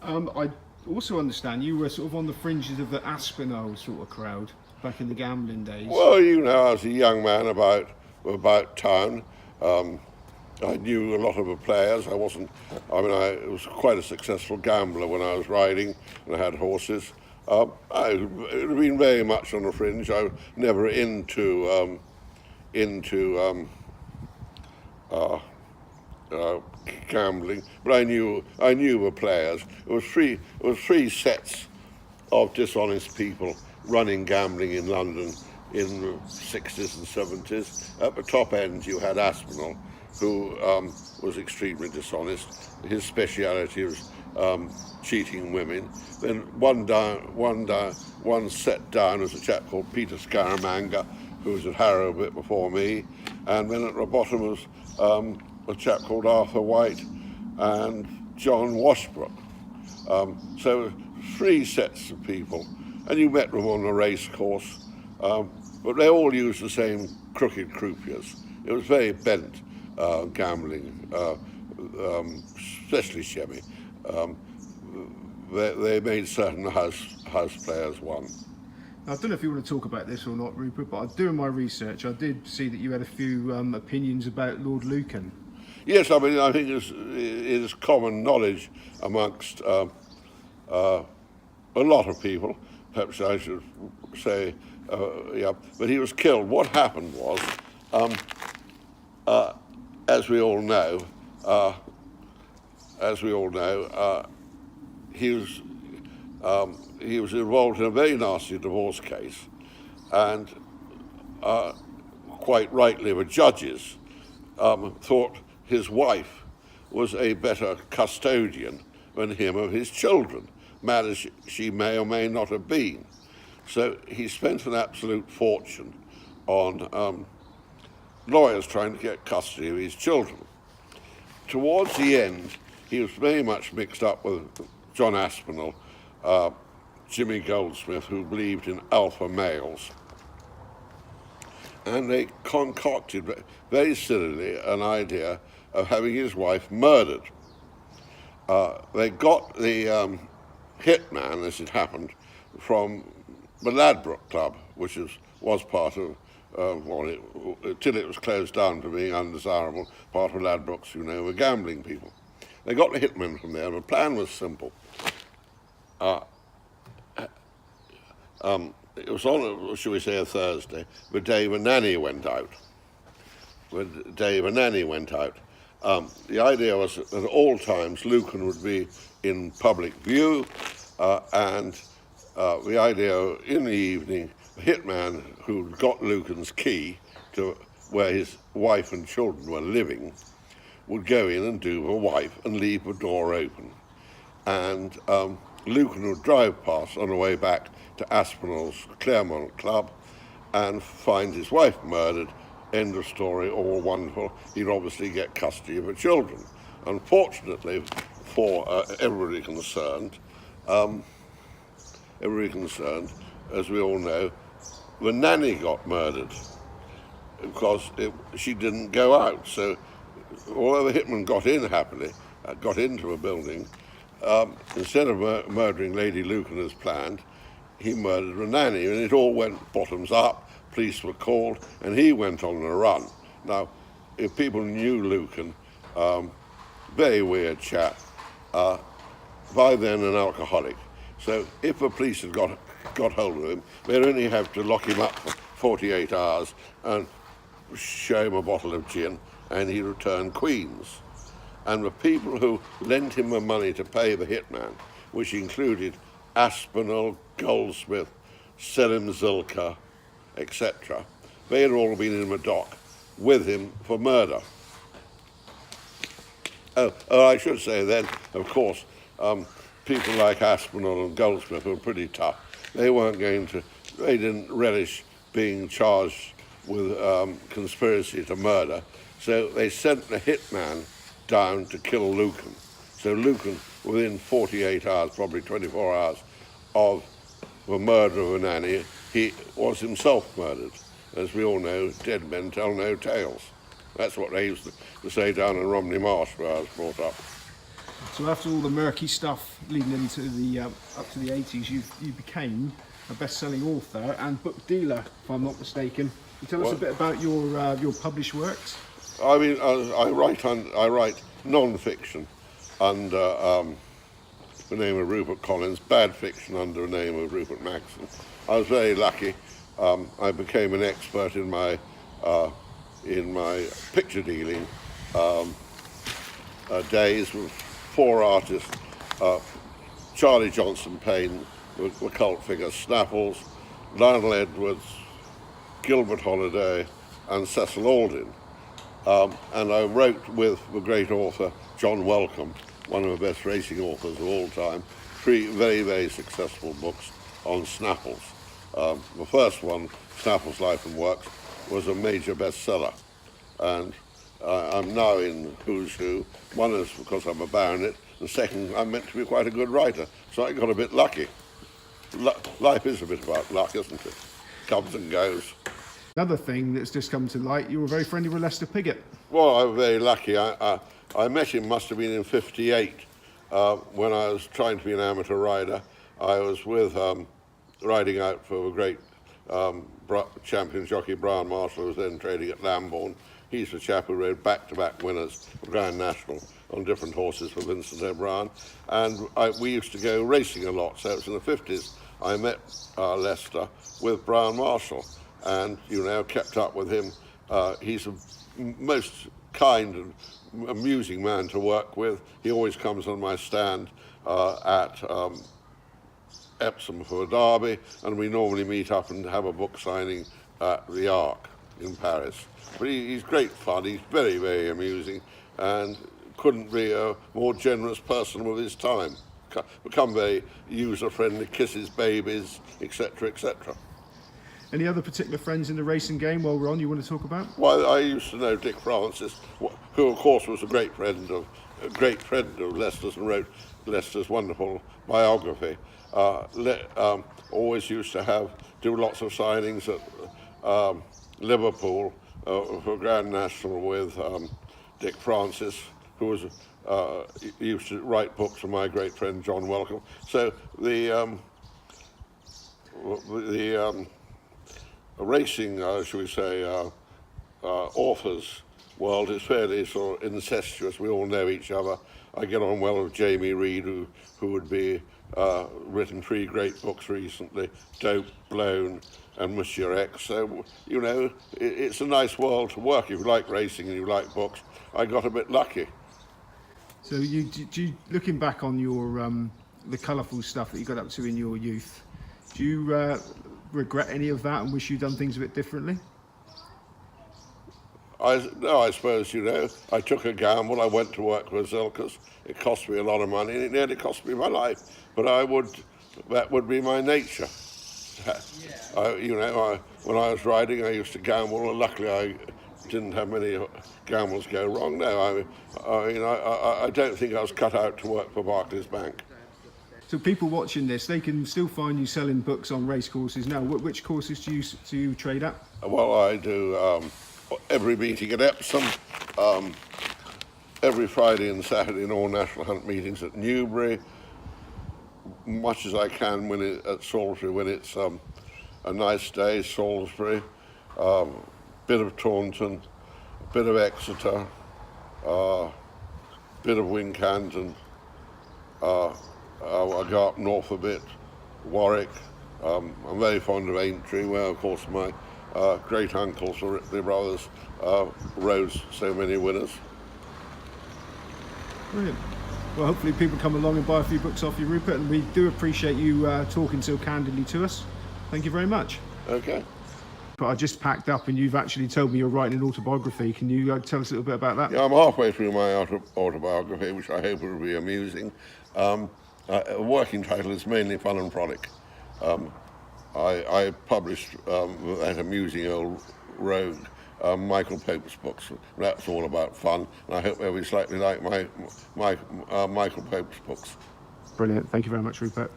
I also understand you were sort of on the fringes of the Aspinall sort of crowd back in the gambling days. Well, I was a young man about town. I knew a lot of the players. I was quite a successful gambler when I was riding and I had horses. I've been very much on the fringe. I was never into gambling, but I knew the players. It was three sets of dishonest people running gambling in London in the 60s and 70s. At the top end, you had Aspinall, who was extremely dishonest. His speciality was cheating women. Then one set down was a chap called Peter Scaramanga, who was at Harrow a bit before me. And then at the bottom was a chap called Arthur White and John Washbrook. So three sets of people, and you met them on a race course, but they all used the same crooked croupiers. It was very bent gambling, especially Shemmy. They made certain house players won. Now, I don't know if you want to talk about this or not, Rupert, but doing my research, I did see that you had a few opinions about Lord Lucan. Yes, I mean, I think it is common knowledge amongst a lot of people. Perhaps I should say, yeah. But he was killed. What happened was, as we all know, he was involved in a very nasty divorce case, and quite rightly, the judges thought his wife was a better custodian than him of his children, mad as she may or may not have been. So he spent an absolute fortune on lawyers trying to get custody of his children. Towards the end, he was very much mixed up with John Aspinall, Jimmy Goldsmith, who believed in alpha males. And they concocted very sillily an idea of having his wife murdered. They got the hitman, as it happened, from the Ladbroke Club, which was part of, till it was closed down for being undesirable, part of Ladbrokes, were gambling people. They got the hitman from there. The plan was simple. It was on, shall we say, a Thursday, the day when Nanny went out. The idea was that at all times Lucan would be in public view, and the idea in the evening, the hitman who got Lucan's key to where his wife and children were living would go in and do the wife and leave the door open. And Lucan would drive past on the way back to Aspinall's Claremont Club and find his wife murdered. End of story, all wonderful. He'd obviously get custody of the children. Unfortunately for everybody concerned, as we all know, the nanny got murdered because she didn't go out. So although the hitman got in happily, got into a building, instead of murdering Lady Lucan as planned, he murdered the nanny, and it all went bottoms up. Police were called, and he went on a run. Now, if people knew Lucan, very weird chap, by then an alcoholic. So if the police had got hold of him, they'd only have to lock him up for 48 hours and show him a bottle of gin, and he'd return Queens. And the people who lent him the money to pay the hitman, which included Aspinall, Goldsmith, Selim Zilka, etc., they had all been in the dock with him for murder. Oh, I should say then, of course, people like Aspinall and Goldsmith were pretty tough. They didn't relish being charged with conspiracy to murder, so they sent the hitman down to kill Lucan. So Lucan, within 48 hours, probably 24 hours, of the murder of a nanny, he was himself murdered. As we all know, dead men tell no tales. That's what they used to say down in Romney Marsh, where I was brought up. So after all the murky stuff leading into the up to the 80s, you became a best-selling author and book dealer, if I'm not mistaken. Can you tell us a bit about your published works? I mean, I write non-fiction under the name of Rupert Collins, bad fiction under the name of Rupert Mackeson. I was very lucky. I became an expert in my picture dealing days with 4 artists: Charlie Johnson Payne, the cult figure, Snaffles, Lionel Edwards, Gilbert Holiday, and Cecil Aldin. And I wrote with the great author John Wellcome, one of the best racing authors of all time, 3 very, very successful books on Snaffles. The first one, Snaffles' Life and Works, was a major bestseller. And I'm now in Who's Who. One is because I'm a baronet, and second, I'm meant to be quite a good writer, so I got a bit lucky. Life is a bit about luck, isn't it? Comes and goes. Another thing that's just come to light, you were very friendly with Lester Piggott. Well, I'm very lucky. I met him, must have been in '58, when I was trying to be an amateur rider. I was with riding out for a great champion jockey, Brian Marshall, who was then trading at Lambourne. He's the chap who rode back-to-back winners of Grand National on different horses for Vincent O'Brien. And we used to go racing a lot. So it was in the 50s I met Lester with Brian Marshall, and kept up with him. He's a most kind and amusing man to work with. He always comes on my stand at Epsom for a derby, and we normally meet up and have a book signing at the Arc in Paris. But he's great fun. He's very, very amusing, and couldn't be a more generous person with his time. Become very user-friendly, kisses babies, etc., etc. Any other particular friends in the racing game while we're on you want to talk about? Well, I used to know Dick Francis, who of course was a great friend of Lester's and wrote Lester's wonderful biography. Always used to do lots of signings at Liverpool for Grand National with Dick Francis, who was used to write books for my great friend John Wellcome. So the racing, shall we say, authors world is fairly sort of incestuous. We all know each other. I get on well with Jamie Reed, who would be written 3 great books recently, Dope, Blown, and Monsieur X. So, it's a nice world to work. If you like racing and you like books, I got a bit lucky. So you looking back on your the colourful stuff that you got up to in your youth, do you regret any of that and wish you'd done things a bit differently? I suppose, I took a gamble. I went to work for Zilkers. It cost me a lot of money, and it nearly cost me my life. But that would be my nature. When I was riding, I used to gamble, and luckily I didn't have many gambles go wrong. No, I don't think I was cut out to work for Barclays Bank. So people watching this, they can still find you selling books on race courses now. Which courses do you trade at? Well, I do every meeting at Epsom, every Friday and Saturday in all National Hunt meetings at Newbury, much as I can at Salisbury when it's a nice day, Salisbury, bit of Taunton, a bit of Exeter, bit of Wincanton. I go up north a bit, Warwick. I'm very fond of Aintree, where of course my great uncles, the Ripley brothers, rode so many winners. Brilliant. Well, hopefully people come along and buy a few books off you, Rupert, and we do appreciate you talking so candidly to us. Thank you very much. Okay. But I just packed up and you've actually told me you're writing an autobiography. Can you tell us a little bit about that? Yeah, I'm halfway through my autobiography, which I hope will be amusing. A working title is mainly Fun and Frolic. I published that amusing old rogue, Michael Pope's books. That's all about fun, and I hope they'll be slightly like my Michael Pope's books. Brilliant. Thank you very much, Rupert.